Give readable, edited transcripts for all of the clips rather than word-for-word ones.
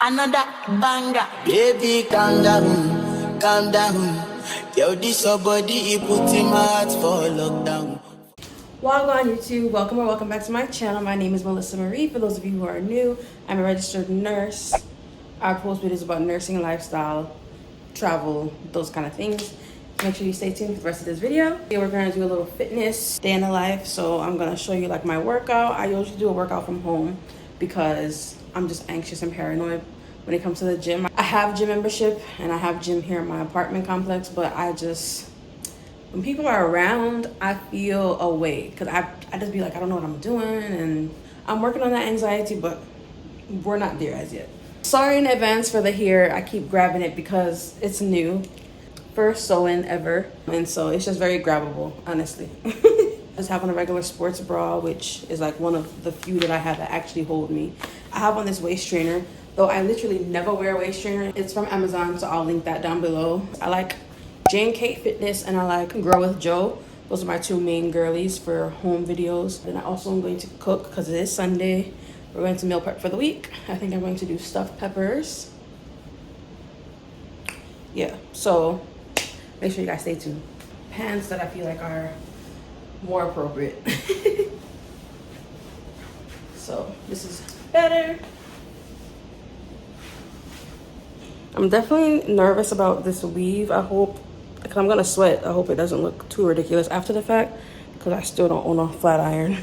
Another banger. Baby, calm down, calm down. Yo, this your body, it put in my heart for lockdown. Waaaah YouTube, welcome or welcome back to my channel. My name is MelisaMarie. For those of you who are new, I'm a registered nurse. I post videos about nursing, lifestyle, travel, those kind of things. Make sure you stay tuned for the rest of this video. Here we're gonna do a little fitness day in the life. So I'm gonna show you like my workout. I usually do a workout from home because I'm just anxious and paranoid when it comes to the gym. I have gym membership and I have gym here in my apartment complex, but when people are around, I feel away because I just be like, I don't know what I'm doing, and I'm working on that anxiety, but we're not there as yet. Sorry in advance for the hair. I keep grabbing it because it's new. First sew-in ever, and so it's just very grabbable, honestly. Just having a regular sports bra, which is like one of the few that I have that actually hold me. I have on this waist trainer, though I literally never wear a waist trainer. It's from Amazon, so I'll link that down below. I like Jane Kate Fitness and I like Grow with Joe. Those are my two main girlies for home videos. And I also am going to cook because it is Sunday. We're going to meal prep for the week. I think I'm going to do stuffed peppers. Yeah, so make sure you guys stay tuned. Pants that I feel like are more appropriate. So this is better. I'm definitely nervous about this weave. I hope, because I'm gonna sweat, I hope it doesn't look too ridiculous after the fact, because I still don't own a flat iron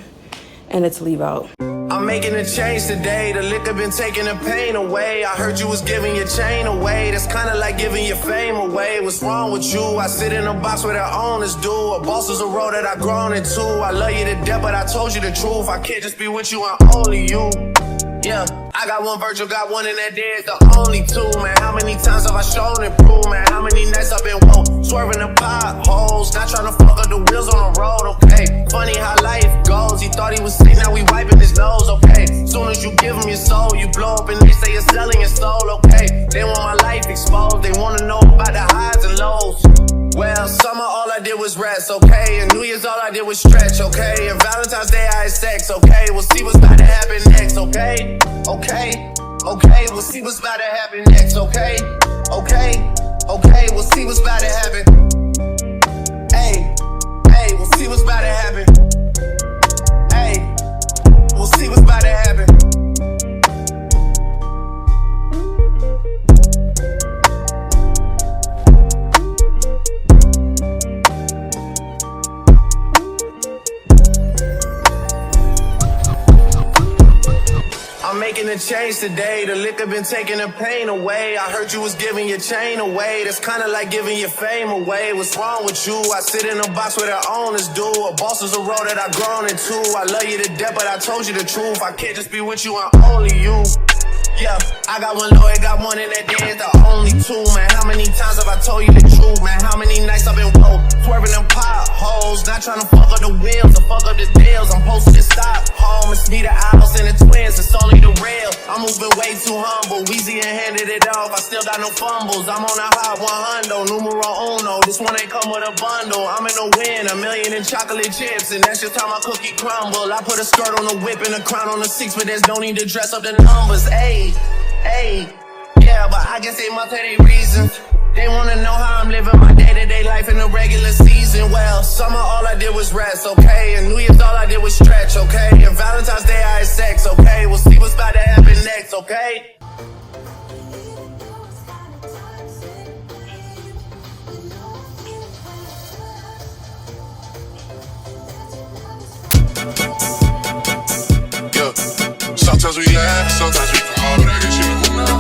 and it's leave out. I'm making a change today. The liquor been taking the pain away. I heard you was giving your chain away. That's kinda like giving your fame away. What's wrong with you? I sit in a box where the owners do. A boss is a role that I've grown into. I love you to death, but I told you the truth. I can't just be with you, I'm only you. Yeah, I got one Virgil, got one in that dead, the only two, man. How many times have I shown and proved, man? How many nights I've been woke, swerving the potholes, not trying to fuck up the wheels on the road, okay? Funny how life goes, he thought he was sick, now we wiping his nose, okay? Soon as you give him your soul, you blow up and they say you're selling your soul, okay? They want my life exposed, they wanna know about the highs and lows. Well, summer all I did was rest, okay? And New Year's all I did was stretch, okay? And Valentine's Day I had sex, okay? We'll see what's about to happen next, okay? Okay, okay, we'll see what's about to happen next, okay? Okay, okay, we'll see what's about to happen. Hey, hey, we'll see what's about to happen. Hey, we'll see what's about to happen. I'm making a change today. The liquor been taking the pain away. I heard you was giving your chain away. That's kinda like giving your fame away. What's wrong with you? I sit in a box where the owners do. A boss is a role that I've grown into. I love you to death, but I told you the truth. I can't just be with you, I'm only you. Yeah, I got one lawyer, got one in that dead, the only two, man. How many times have I told you the truth, man? How many nights I've been woke, swerving them potholes, not trying to fuck up the wheels or fuck up the deals. I'm posted to stop home, it's me, the Owls, and the twins, it's only the real. I'm moving way too humble, Weezy and handed it off, I still got no fumbles. I'm on a hot 100, numero uno, this one ain't come with a bundle. I'm in the win, 1 million in chocolate chips, and that's just how my cookie crumble. I put a skirt on the whip and a crown on the 6, but there's no need to dress up the numbers, ayy. Hey, yeah, but I guess they must have their reasons. They wanna know how I'm living my day-to-day life in the regular season. Well, summer all I did was rest, okay? And New Year's all I did was stretch, okay? And Valentine's Day I had sex, okay? We'll see what's about to happen next, okay? Yeah, sometimes we laugh, sometimes we cry, but I guess you know now.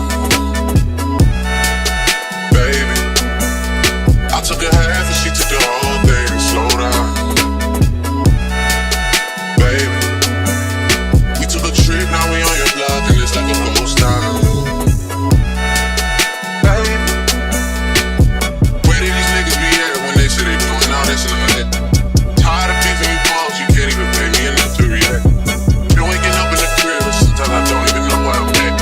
Baby, I took a half and she took the whole thing. Slow down. Baby, we took a trip, now we on your block and it's like a ghost town. Baby, where did these niggas be at when they say they doing all this and all that? Tired of beefing you balls, you can't even pay me enough to react. Been waking up in the crib and sometimes I don't even know where I'm at.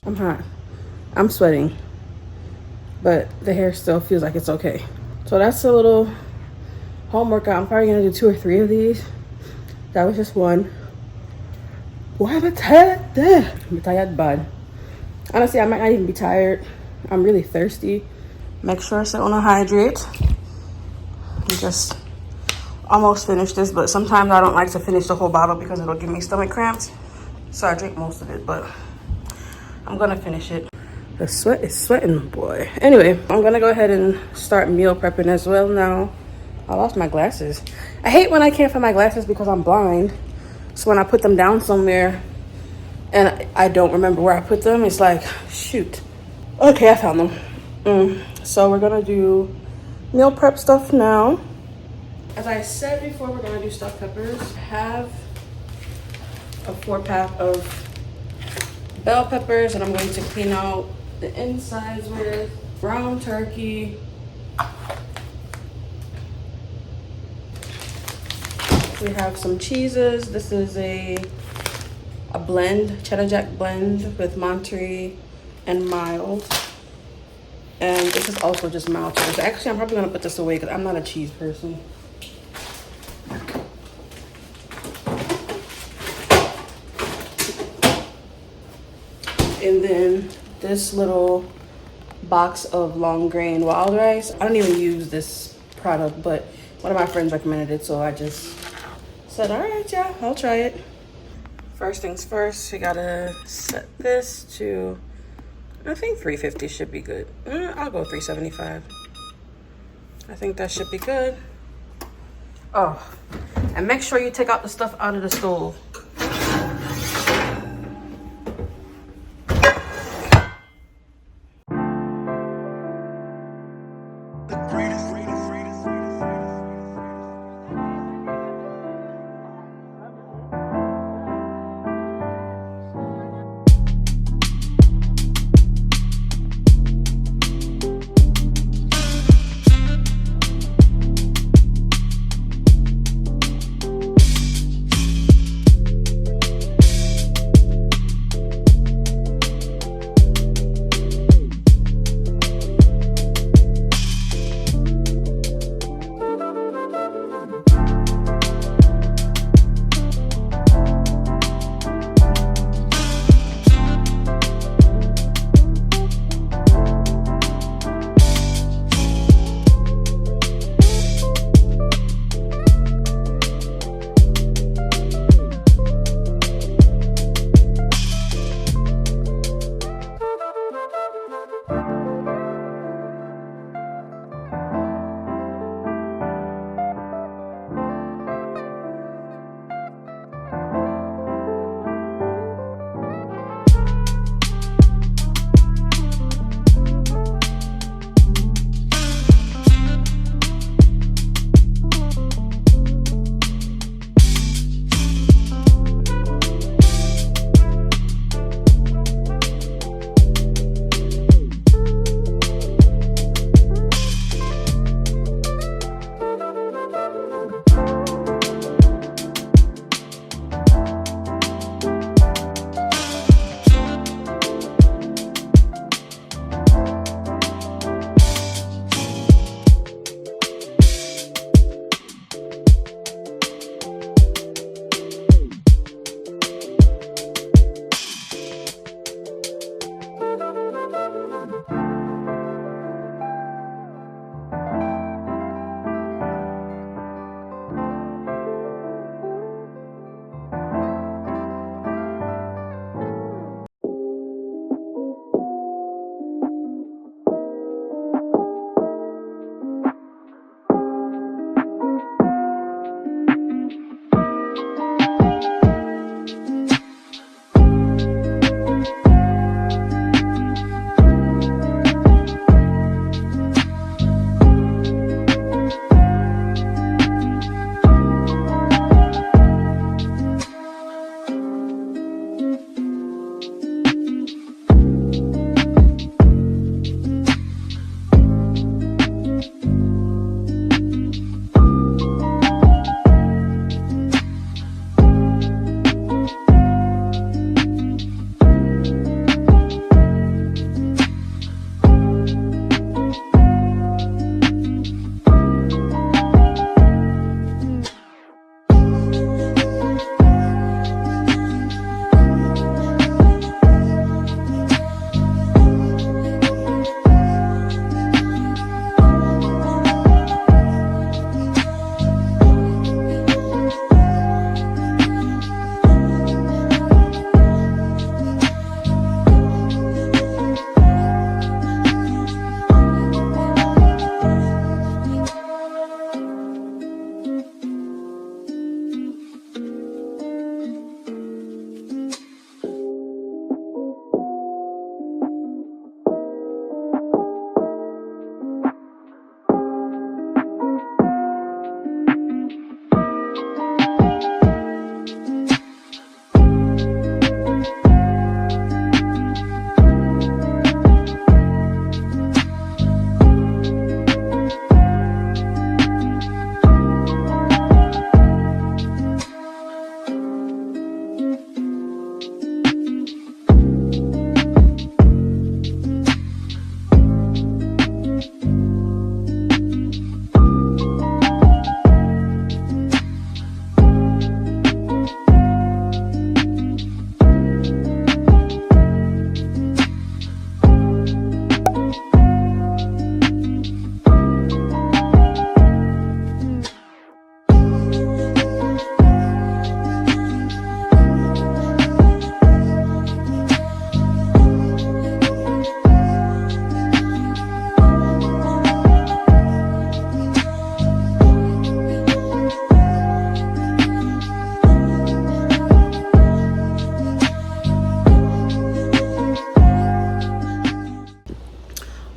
I'm hot. I'm sweating. But the hair still feels like it's okay. So that's a little home workout. I'm probably gonna do 2 or 3 of these. That was just one. Why am I tired? I'm tired bad. Honestly, I might not even be tired. I'm really thirsty. Make sure I want to hydrate. I just almost finished this, but sometimes I don't like to finish the whole bottle because it'll give me stomach cramps. So I drink most of it, but I'm gonna finish it. The sweat is sweating, boy. Anyway, I'm gonna go ahead and start meal prepping as well now. I lost my glasses. I hate when I can't find my glasses because I'm blind. So when I put them down somewhere and I don't remember where I put them, it's like, shoot. Okay, I found them. So we're gonna do meal prep stuff now. As I said before, we're gonna do stuffed peppers. I have a 4-pack of bell peppers, and I'm going to clean out the insides with ground turkey. We have some cheeses. This is a blend, cheddar jack blend with Monterey and mild. And this is also just mild cheddar. Actually, I'm probably gonna put this away because I'm not a cheese person. And then this little box of long grain wild rice. I don't even use this product, but one of my friends recommended it, so I just said, all right, yeah, I'll try it. First things first, we gotta set this to, I think 350 should be good. I'll go 375. I think that should be good. Oh, and make sure you take out the stuff out of the stove.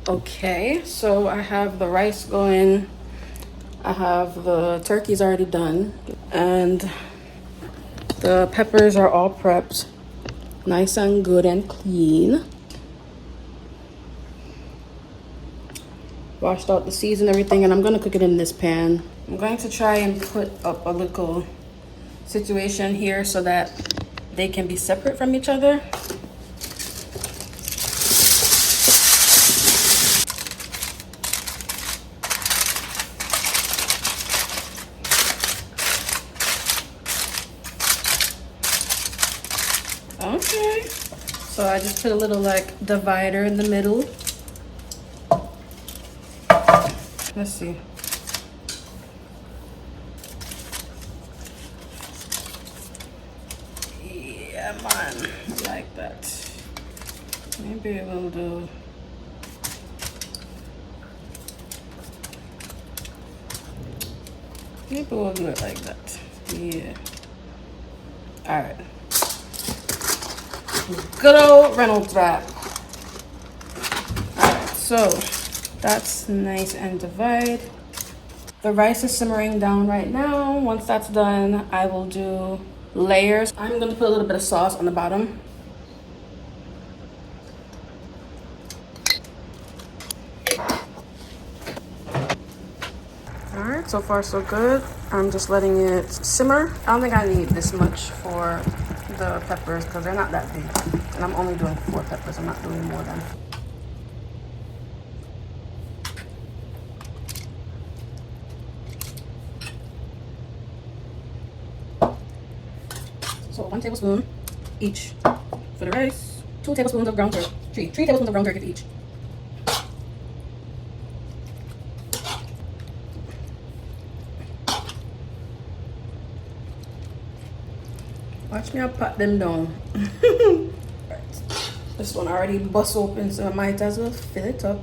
Okay, so I have the rice going. I have the turkeys already done. And the peppers are all prepped. Nice and good and clean. Washed out the seeds and everything, and I'm gonna cook it in this pan. I'm going to try and put up a little situation here so that they can be separate from each other. Okay, so I just put a little like divider in the middle. Let's see. Yeah, man, like that. Maybe we'll do. Maybe we'll do it like that. Yeah. All right. Good old Reynolds wrap. All right, so that's nice and divide. The rice is simmering down right now. Once that's done, I will do layers. I'm going to put a little bit of sauce on the bottom. All right, so far so good. I'm just letting it simmer. I don't think I need this much for the peppers because they're not that big. And I'm only doing 4 peppers. I'm not doing more than. So 1 tablespoon each for the rice. 2 tablespoons of ground turkey. 3 tablespoons of ground turkey each. Watch me, I'll pat them down. Right. This one already bust open, so I might as well fill it up.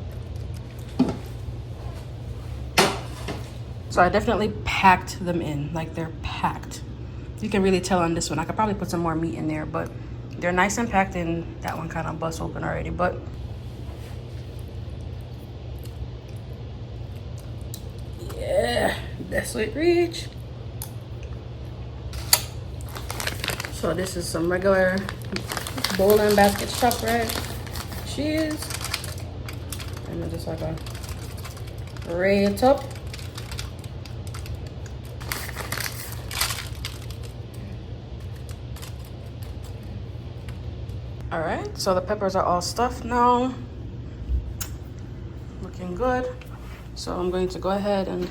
So I definitely packed them in, like they're packed. You can really tell on this one. I could probably put some more meat in there, but they're nice and packed in. That one kind of bust open already, but yeah, that's what it reach. So this is some regular bowl and basket chopped red cheese. And then just like a ray it up. All right, so the peppers are all stuffed now. Looking good. So I'm going to go ahead and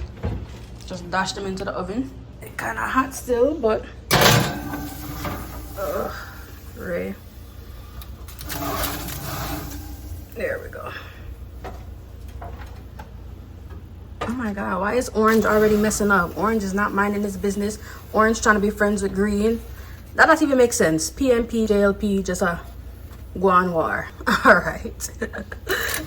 just dash them into the oven. It's kind of hot still, but Ray. There we go. Oh my God, why is orange already messing up? Orange is not minding his business. Orange trying to be friends with green. That doesn't even make sense. PMP, JLP, just a gwaan war. All right.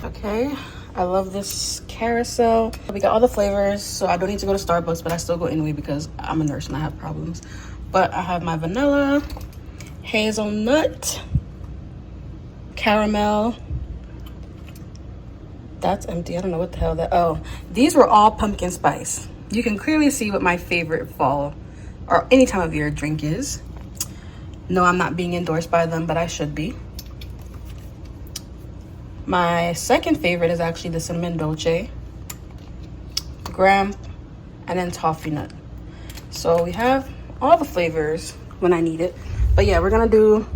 Okay, I love this carousel. We got all the flavors, so I don't need to go to Starbucks, but I still go anyway because I'm a nurse and I have problems. But I have my vanilla, hazelnut, caramel. That's empty. I don't know what the hell that. Oh, these were all pumpkin spice. You can clearly see what my favorite fall or any time of year drink is. No, I'm not being endorsed by them, but I should be. My second favorite is actually the cinnamon dolce, graham, and then toffee nut. So we have all the flavors when I need it. But yeah, we're gonna do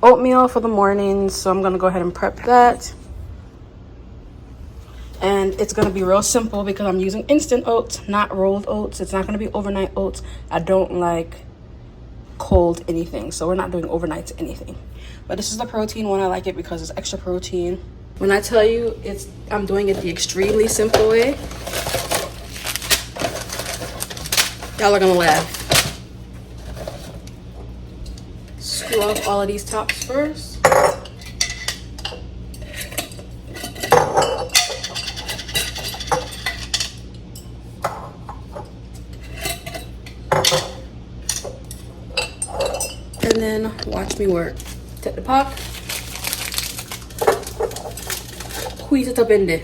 oatmeal for the morning. So I'm gonna go ahead and prep that. And it's gonna be real simple because I'm using instant oats, not rolled oats. It's not gonna be overnight oats. I don't like cold anything, so we're not doing overnight anything. But this is the protein one. I like it because it's extra protein. When I tell you I'm doing it the extremely simple way, y'all are gonna laugh. Screw off all of these tops first. And then watch me work. Take the pot, squeeze it up in there.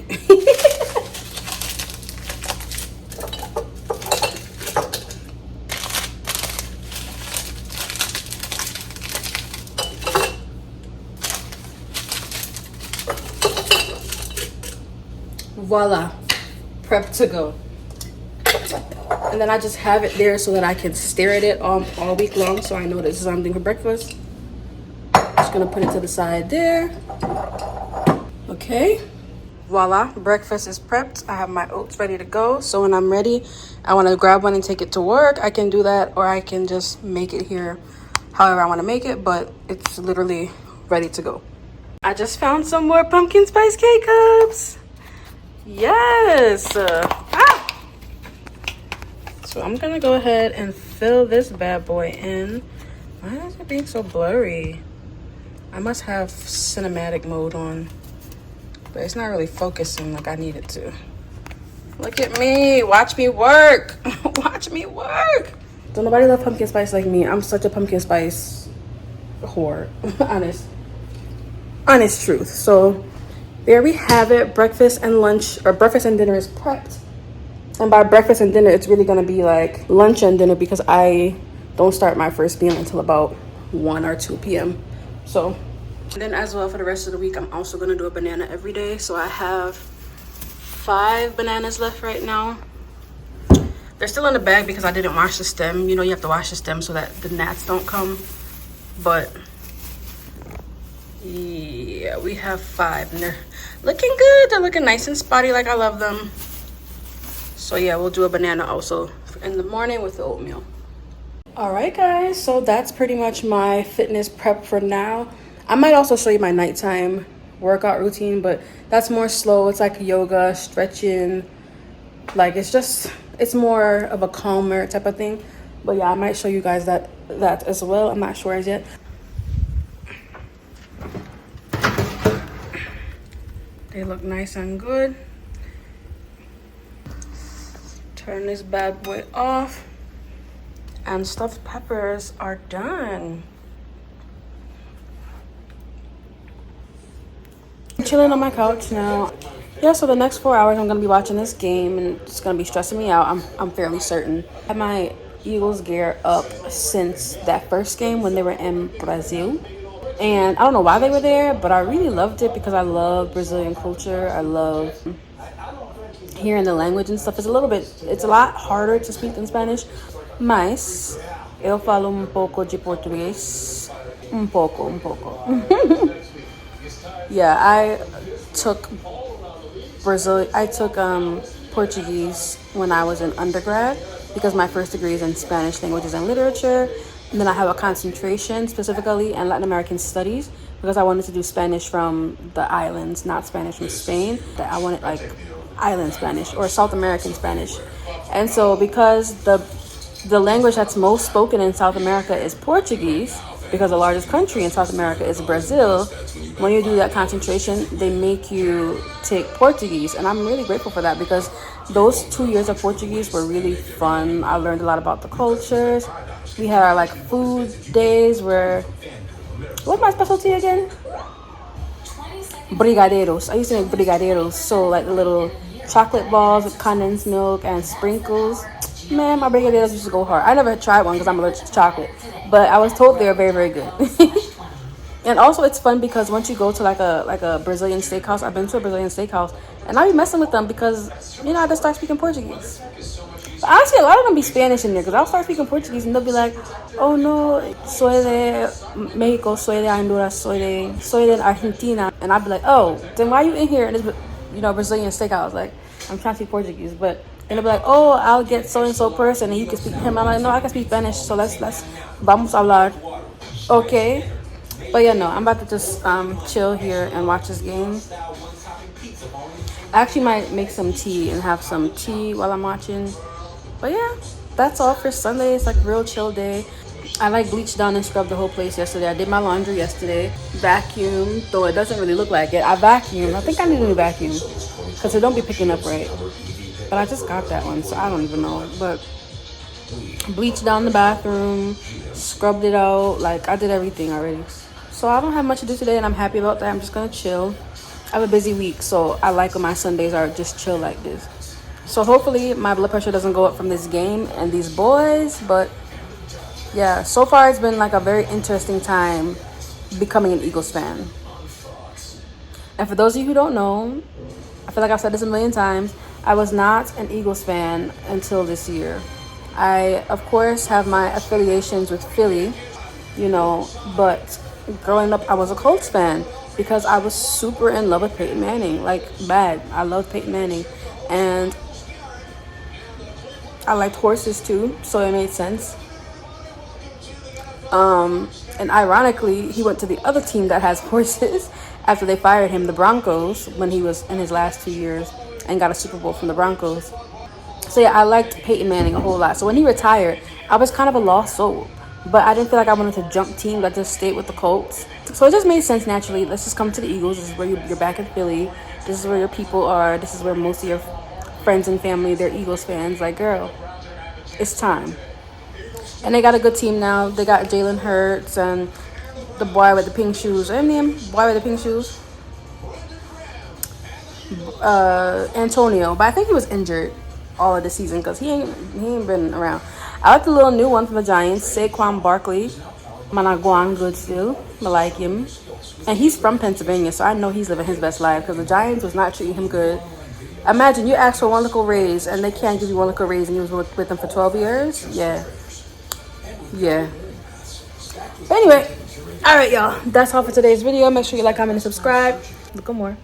Voila, prep to go. And then I just have it there so that I can stare at it all week long, so I know this is what I'm doing for breakfast. Just gonna put it to the side there. Okay, voila, breakfast is prepped. I have my oats ready to go, so when I'm ready, I want to grab one and take it to work. I can do that, or I can just make it here however I want to make it, but it's literally ready to go. I just found some more pumpkin spice cake cups. Yes. So I'm gonna go ahead and fill this bad boy in. Why is it being so blurry? I must have cinematic mode on, but it's not really focusing like I need it to. Look at me, watch me work. Watch me work. Don't nobody love pumpkin spice like me. I'm such a pumpkin spice whore. honest truth. So there we have it. Breakfast and lunch, or breakfast and dinner is prepped. And by breakfast and dinner, it's really gonna be like lunch and dinner, because I don't start my first meal until about 1 or 2 p.m. So, and then as well for the rest of the week, I'm also gonna do a banana every day. So I have 5 bananas left right now. They're still in the bag because I didn't wash the stem. You know, you have to wash the stem so that the gnats don't come. But yeah, we have 5 and they're looking good. They're looking nice and spotty like I love them. So yeah, we'll do a banana also in the morning with the oatmeal. All right, guys, so that's pretty much my fitness prep for now. I might also show you my nighttime workout routine, but that's more slow. It's like yoga, stretching. Like it's more of a calmer type of thing. But yeah, I might show you guys that as well. I'm not sure as yet. They look nice and good. Turn this bad boy off. And stuffed peppers are done. I'm chilling on my couch now. Yeah, so the next 4 hours I'm gonna be watching this game, and it's gonna be stressing me out. I'm fairly certain. I had my Eagles gear up since that first game when they were in Brazil. And I don't know why they were there, but I really loved it because I love Brazilian culture. I love hearing the language and stuff. It's a lot harder to speak than Spanish. Mas eu falo pouco de português. Um pouco. Yeah, I took Portuguese when I was in undergrad because my first degree is in Spanish languages and literature. And then I have a concentration specifically in Latin American studies because I wanted to do Spanish from the islands, not Spanish from Spain. I wanted like island Spanish or South American Spanish. And so because the language that's most spoken in South America is Portuguese, because the largest country in South America is Brazil, when you do that concentration, they make you take Portuguese. And I'm really grateful for that because those 2 years of Portuguese were really fun. I learned a lot about the cultures. We had our like food days where, what's my specialty again? Brigadeiros. I used to make brigadeiros. So like the little chocolate balls with condensed milk and sprinkles. Man, my brigadeiros used to go hard. I never tried one because I'm allergic to chocolate, but I was told they are very, very good. And also it's fun because once you go to like a Brazilian steakhouse, I've been to a Brazilian steakhouse, and I be messing with them because, you know, I just start speaking Portuguese. But honestly, a lot of them be Spanish in there because I'll start speaking Portuguese and they'll be like, oh no, soy de Mexico, soy de Honduras, soy de Argentina. And I'll be like, oh, then why are you in here in this, you know, Brazilian steakhouse? Like, I'm trying to speak Portuguese, but and they'll be like, oh, I'll get so-and-so person and you can speak to him. I'm like, no, I can speak Spanish, so let's vamos a hablar. Okay. But yeah, no, I'm about to just chill here and watch this game. I actually might make some tea and have some tea while I'm watching. But yeah, that's all for Sunday. It's like a real chill day. I like bleached down and scrubbed the whole place yesterday. I did my laundry yesterday. Vacuumed, though it doesn't really look like it. I vacuumed. I think I need a new vacuum because it don't be picking up right. But I just got that one, so I don't even know. But bleached down the bathroom, scrubbed it out. Like, I did everything already. So I don't have much to do today, and I'm happy about that. I'm just going to chill. I have a busy week, so I like when my Sundays are just chill like this. So hopefully my blood pressure doesn't go up from this game and these boys. But yeah, so far it's been like a very interesting time becoming an Eagles fan. And for those of you who don't know, I feel like I've said this a million times, I was not an Eagles fan until this year. I, of course, have my affiliations with Philly, you know, but growing up, I was a Colts fan because I was super in love with Peyton Manning, like bad. I loved Peyton Manning, and I liked horses too, so it made sense. And ironically, he went to the other team that has horses after they fired him, the Broncos, when he was in his last 2 years and got a Super Bowl from the Broncos. So yeah, I liked Peyton Manning a whole lot. So when he retired, I was kind of a lost soul. But I didn't feel like I wanted to jump teams. I just stayed with the Colts. So it just made sense naturally. Let's just come to the Eagles. This is where you're back in Philly. This is where your people are. This is where most of your friends and family, they're Eagles fans. Like, girl, it's time. And they got a good team now. They got Jalen Hurts and the boy with the pink shoes. I mean, boy with the pink shoes. Antonio. But I think he was injured all of the season because he ain't been around. I like the little new one from the Giants, Saquon Barkley. Gwaan good still. I like him. And he's from Pennsylvania, so I know he's living his best life because the Giants was not treating him good. Imagine you ask for one little raise and they can't give you one little raise and you was with them for 12 years. Yeah. Anyway, all right, y'all. That's all for today's video. Make sure you like, comment, and subscribe. Look at more.